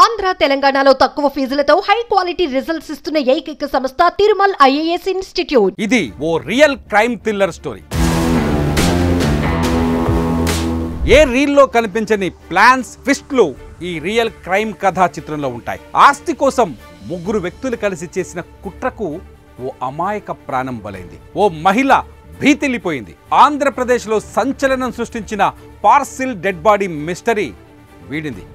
ఆంధ్ర తెలంగాణలో తక్కువ ఫీజులతో high quality results ఇస్తున్న ఏకైక సంస్థ తిరుమల్ ఐఏఎస్ ఇన్స్టిట్యూట్. ఇది ఓ రియల్ క్రైమ్ థ్రిల్లర్ స్టోరీ. ఏ రీల్లో కనిపించని ప్లాన్స్, ట్విస్ట్లు ఈ రియల్ క్రైమ్ కథా చిత్రంలో ఉంటాయి. ఆస్తి కోసం ముగ్గురు వ్యక్తులు కలిసి చేసిన కుట్రకు ఓ అమాయక ప్రాణం బలైంది. ఓ మహిళ భీతిల్లిపోయింది. ఆంధ్రప్రదేశ్లో సంచలనం సృష్టించిన పార్సిల్ డెడ్ బాడీ మిస్టరీ వీడింది.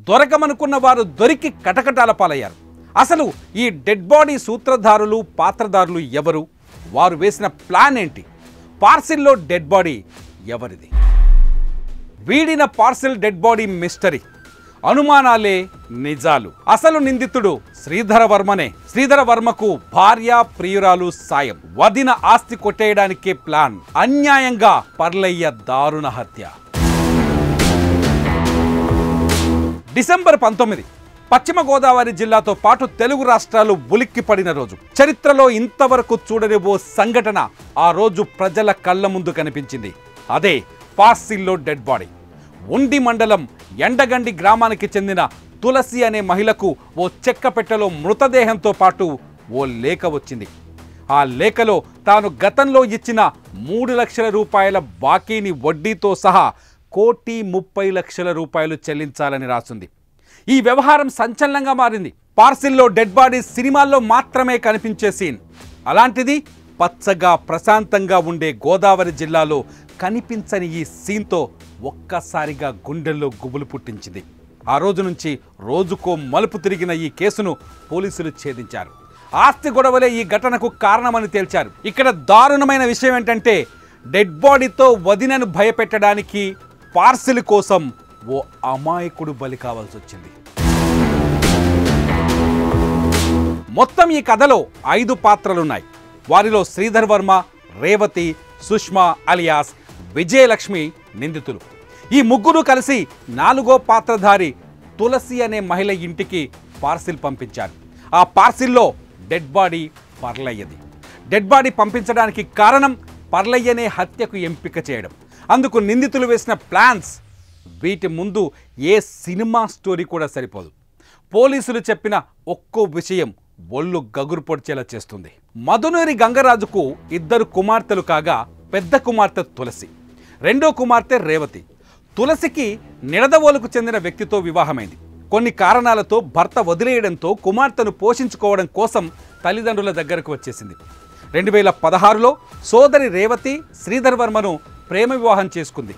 దొరకమనుకున్న వారు దొరికి కటకటాల పాలయ్యారు. అసలు ఈ డెడ్ బాడీ సూత్రధారులు, పాత్రధారులు ఎవరు? వారు వేసిన ప్లాన్ ఏంటి? పార్సిల్లో డెడ్ బాడీ ఎవరిది? వీడిన పార్సిల్ డెడ్ బాడీ మిస్టరీ. అనుమానాలే నిజాలు. అసలు నిందితుడు శ్రీధర వర్మనే. శ్రీధర వర్మకు భార్య, ప్రియురాలు సాయం. వదిన ఆస్తి కొట్టేయడానికే ప్లాన్. అన్యాయంగా పర్లయ్య దారుణ హత్య. డిసెంబర్ 19 పశ్చిమ గోదావరి జిల్లాతో పాటు తెలుగు రాష్ట్రాలు ఉలిక్కిపడిన రోజు. చరిత్రలో ఇంతవరకు చూడని ఓ సంఘటన ఆ రోజు ప్రజల కళ్ళ ముందు కనిపించింది. అదే పార్సిల్లో డెడ్ బాడీ. ఉండి మండలం ఎండగండి గ్రామానికి చెందిన తులసి అనే మహిళకు ఓ చెక్క పెట్టెలో మృతదేహంతో పాటు ఓ లేఖ వచ్చింది. ఆ లేఖలో తాను గతంలో ఇచ్చిన 3 లక్షల రూపాయల బాకీని వడ్డీతో సహా 1,30,00,000 రూపాయలు చెల్లించాలని రాసింది. ఈ వ్యవహారం సంచలనంగా మారింది. పార్సిల్లో డెడ్ బాడీ సినిమాల్లో మాత్రమే కనిపించే సీన్. అలాంటిది పచ్చగా ప్రశాంతంగా ఉండే గోదావరి జిల్లాలో కనిపించని ఈ సీన్తో ఒక్కసారిగా గుండెల్లో గుబులు పుట్టించింది. ఆ రోజు నుంచి రోజుకో మలుపు తిరిగిన ఈ కేసును పోలీసులు ఛేదించారు. ఆస్తి గొడవలే ఈ ఘటనకు కారణమని తేల్చారు. ఇక్కడ దారుణమైన విషయం ఏంటంటే, డెడ్ బాడీతో వదినను భయపెట్టడానికి పార్సిల్ కోసం ఓ అమాయకుడు బలి కావాల్సి వచ్చింది. మొత్తం ఈ కథలో 5 పాత్రలున్నాయి. వారిలో శ్రీధర్ వర్మ, రేవతి, సుష్మా అలియాస్ విజయలక్ష్మి నిందితులు. ఈ ముగ్గురు కలిసి 4వ పాత్రధారి తులసి అనే మహిళ ఇంటికి పార్సిల్ పంపించారు. ఆ పార్సిల్లో డెడ్ బాడీ పర్లయ్యది. డెడ్ బాడీ పంపించడానికి కారణం పర్లయ్యనే హత్యకు ఎంపిక చేయడం. అందుకు నిందితులు వేసిన ప్లాన్స్. వీటి ముందు ఏ సినిమా స్టోరీ కూడా సరిపోదు. పోలీసులు చెప్పిన ఒక్కో విషయం ఒళ్ళు గగురు పొడిచేలా చేస్తుంది. మధునేరి గంగరాజుకు 2 కుమార్తెలు కాగా పెద్ద కుమార్తె తులసి, రెండో కుమార్తె రేవతి. తులసికి నిడదవోలుకు చెందిన వ్యక్తితో వివాహమైంది. కొన్ని కారణాలతో భర్త వదిలేయడంతో కుమార్తెను పోషించుకోవడం కోసం తల్లిదండ్రుల దగ్గరకు వచ్చేసింది. 2016లో సోదరి రేవతి శ్రీధర్ వర్మను ప్రేమ వివాహం చేసుకుంది.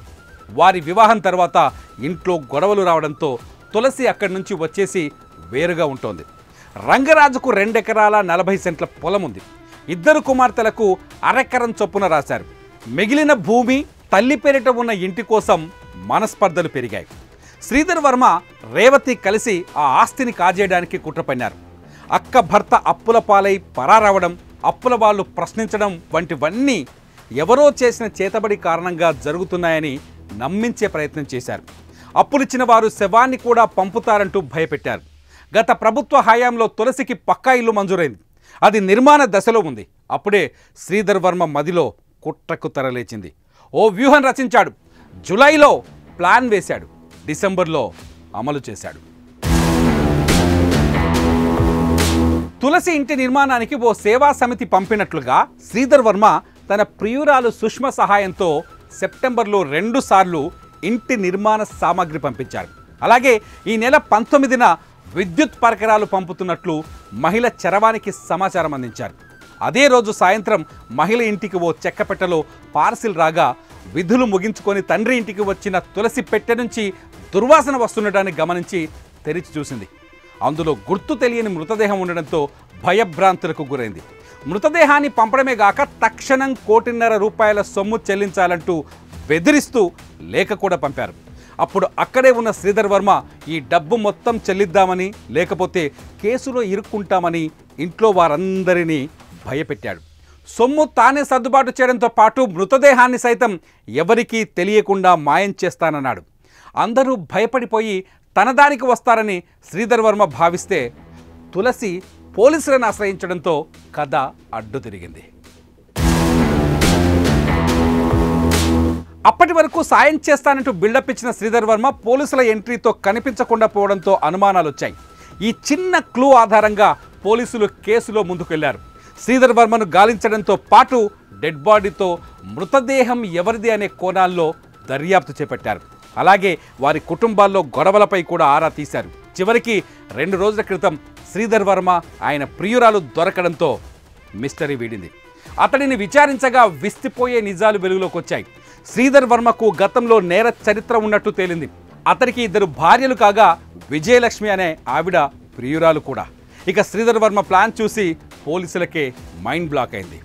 వారి వివాహం తర్వాత ఇంట్లో గొడవలు రావడంతో తులసి అక్కడి నుంచి వచ్చేసి వేరుగా ఉంటోంది. రంగరాజుకు 2 ఎకరాల 40 సెంట్ల పొలం ఉంది. 2 కుమార్తెలకు అరెకరం చొప్పున రాశారు. మిగిలిన భూమి తల్లి పేరిట ఉన్న ఇంటి కోసం మనస్పర్ధలు పెరిగాయి. శ్రీధర్ వర్మ, రేవతి కలిసి ఆ ఆస్తిని కాజేయడానికి కుట్ర పన్నారు. అక్క భర్త అప్పుల పాలై పరారవడం, అప్పుల వాళ్ళు ప్రశ్నించడం వంటివన్నీ ఎవరో చేసిన చేతబడి కారణంగా జరుగుతున్నాయని నమ్మించే ప్రయత్నం చేశారు. అప్పులిచ్చిన వారు శవాన్ని కూడా పంపుతారంటూ భయపెట్టారు. గత ప్రభుత్వ హయాంలో తులసికి పక్కా ఇల్లు మంజూరైంది. అది నిర్మాణ దశలో ఉంది. అప్పుడే శ్రీధర్ వర్మ మదిలో కుట్రకు తరలేచింది. ఓ వ్యూహం రచించాడు. జూలైలో ప్లాన్ వేశాడు. డిసెంబర్లో అమలు చేశాడు. తులసి ఇంటి నిర్మాణానికి ఓ సేవా సమితి పంపినట్లుగా శ్రీధర్ వర్మ తన ప్రియురాలు సుష్మ సహాయంతో సెప్టెంబర్లో 2 సార్లు ఇంటి నిర్మాణ సామాగ్రి పంపించారు. అలాగే ఈ నెల 19న విద్యుత్ పరికరాలు పంపుతున్నట్లు మహిళ చరవానికి సమాచారం అందించారు. అదే రోజు సాయంత్రం మహిళ ఇంటికి ఓ చెక్కపెట్టెలో పార్సిల్ రాగా విధులు ముగించుకొని తండ్రి ఇంటికి వచ్చిన తులసి పెట్టె నుంచి దుర్వాసన వస్తుండటాన్ని గమనించి తెరిచి చూసింది. అందులో గుర్తు తెలియని మృతదేహం ఉండడంతో భయభ్రాంతులకు గురైంది. మృతదేహాన్ని పంపడమే గాక తక్షణం 1,50,00,000 రూపాయల సొమ్ము చెల్లించాలంటూ బెదిరిస్తూ లేఖ కూడా పంపారు. అప్పుడు అక్కడే ఉన్న శ్రీధర్ వర్మ ఈ డబ్బు మొత్తం చెల్లిద్దామని, లేకపోతే కేసులో ఇరుక్కుంటామని ఇంట్లో వారందరినీ భయపెట్టాడు. సొమ్ము తానే సర్దుబాటు చేయడంతో పాటు మృతదేహాన్ని సైతం ఎవరికీ తెలియకుండా మాయం చేస్తానన్నాడు. అందరూ భయపడిపోయి తన దారికి వస్తారని శ్రీధర్ వర్మ భావిస్తే తులసి పోలీసులను ఆశ్రయించడంతో కథ అడ్డు తిరిగింది. అప్పటి వరకు సాయం చేస్తానంటూ బిల్డప్ ఇచ్చిన శ్రీధర్ వర్మ పోలీసుల ఎంట్రీతో కనిపించకుండా పోవడంతో అనుమానాలు వచ్చాయి. ఈ చిన్న క్లూ ఆధారంగా పోలీసులు కేసులో ముందుకెళ్లారు. శ్రీధర్ వర్మను గాలించడంతో పాటు డెడ్ బాడీతో మృతదేహం ఎవరిది అనే కోణాల్లో దర్యాప్తు చేపట్టారు. అలాగే వారి కుటుంబాల్లో గొడవలపై కూడా ఆరా తీశారు. చివరికి 2 రోజుల క్రితం శ్రీధర్ వర్మ ఆయన ప్రియురాలు దొరకడంతో మిస్టరీ వీడింది. అతడిని విచారించగా విస్తిపోయే నిజాలు వెలుగులోకి వచ్చాయి. శ్రీధర్ వర్మకు గతంలో నేర చరిత్ర ఉన్నట్టు తేలింది. అతడికి 2 భార్యలు కాగా విజయలక్ష్మి అనే ఆవిడ ప్రియురాలు కూడా. ఇక శ్రీధర్ వర్మ ప్లాన్ చూసి పోలీసులకే మైండ్ బ్లాక్ అయింది.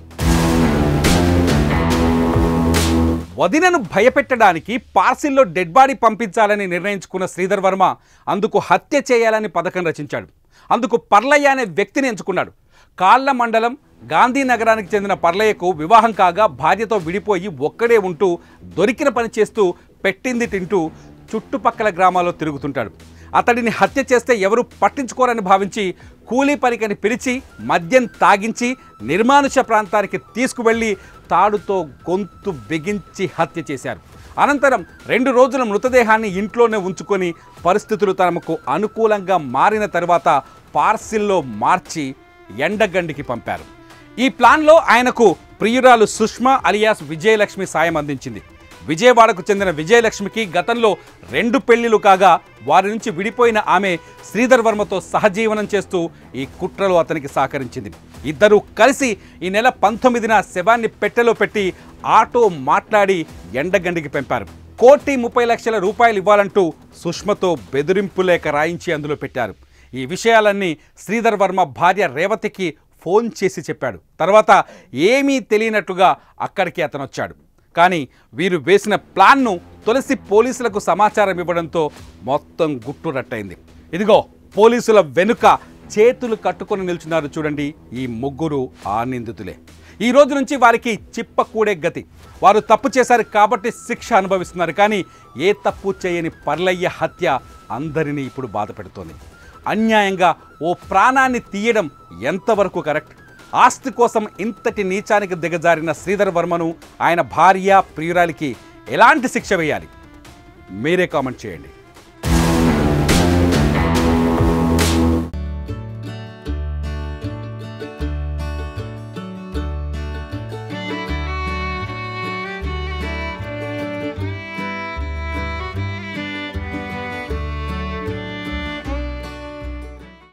వదినను భయపెట్టడానికి పార్సిల్లో డెడ్ బాడీ పంపించాలని నిర్ణయించుకున్న శ్రీధర్ వర్మ అందుకు హత్య చేయాలని పథకం రచించాడు. అందుకు పర్లయ్య అనే వ్యక్తిని ఎంచుకున్నాడు. కాళ్ళ మండలం గాంధీనగరానికి చెందిన పర్లయ్యకు వివాహం కాగా భార్యతో విడిపోయి ఒక్కడే ఉంటూ దొరికిన పని చేస్తూ పెట్టింది తింటూ చుట్టుపక్కల గ్రామాల్లో తిరుగుతుంటాడు. అతడిని హత్య చేస్తే ఎవరు పట్టించుకోరని భావించి కూలీ పనికని పిలిచి మద్యం తాగించి నిర్మానుష ప్రాంతానికి తీసుకువెళ్ళి తాడుతో గొంతు బిగించి హత్య చేశారు. అనంతరం 2 రోజుల మృతదేహాన్ని ఇంట్లోనే ఉంచుకొని పరిస్థితులు తమకు అనుకూలంగా మారిన తర్వాత పార్సిల్లో మార్చి ఎండగండికి పంపారు. ఈ ప్లాన్లో ఆయనకు ప్రియురాలు సుష్మా అలియాస్ విజయలక్ష్మి సాయం అందించింది. విజయవాడకు చెందిన విజయలక్ష్మికి గతంలో 2 పెళ్లిలు కాగా వారి నుంచి విడిపోయిన ఆమె శ్రీధర్ వర్మతో సహజీవనం చేస్తూ ఈ కుట్రలో అతనికి సహకరించింది. ఇద్దరూ కలిసి ఈ నెల 19న శవాన్ని పెట్టెలో పెట్టి ఆటో మాట్లాడి ఎండగండికి పంపారు. 1,30,00,000 రూపాయలు ఇవ్వాలంటూ సుష్మతో బెదిరింపు లేఖ రాయించి అందులో పెట్టారు. ఈ విషయాలన్నీ శ్రీధర్ వర్మ భార్య రేవతికి ఫోన్ చేసి చెప్పాడు. తర్వాత ఏమీ తెలియనట్టుగా అక్కడికి అతను వచ్చాడు. కానీ వీరు వేసిన ప్లాన్ను తొలిసి పోలీసులకు సమాచారం ఇవ్వడంతో మొత్తం గుట్టురట్టయింది. ఇదిగో పోలీసుల వెనుక చేతులు కట్టుకొని నిల్చున్నారు చూడండి, ఈ ముగ్గురు ఆ నిందితులే. ఈ రోజు నుంచి వారికి చిప్పకూడే గతి. వారు తప్పు చేశారు కాబట్టి శిక్ష అనుభవిస్తున్నారు. కానీ ఏ తప్పు చేయని పర్లయ్య హత్య అందరినీ ఇప్పుడు బాధ పెడుతోంది. అన్యాయంగా ఓ ప్రాణాన్ని తీయడం ఎంతవరకు కరెక్ట్? ఆస్తి కోసం ఇంతటి నీచానికి దిగజారిన శ్రీధర్ వర్మను ఆయన భార్య ప్రియురాలికి ఎలాంటి శిక్ష వేయాలి? మీరే కామెంట్ చేయండి.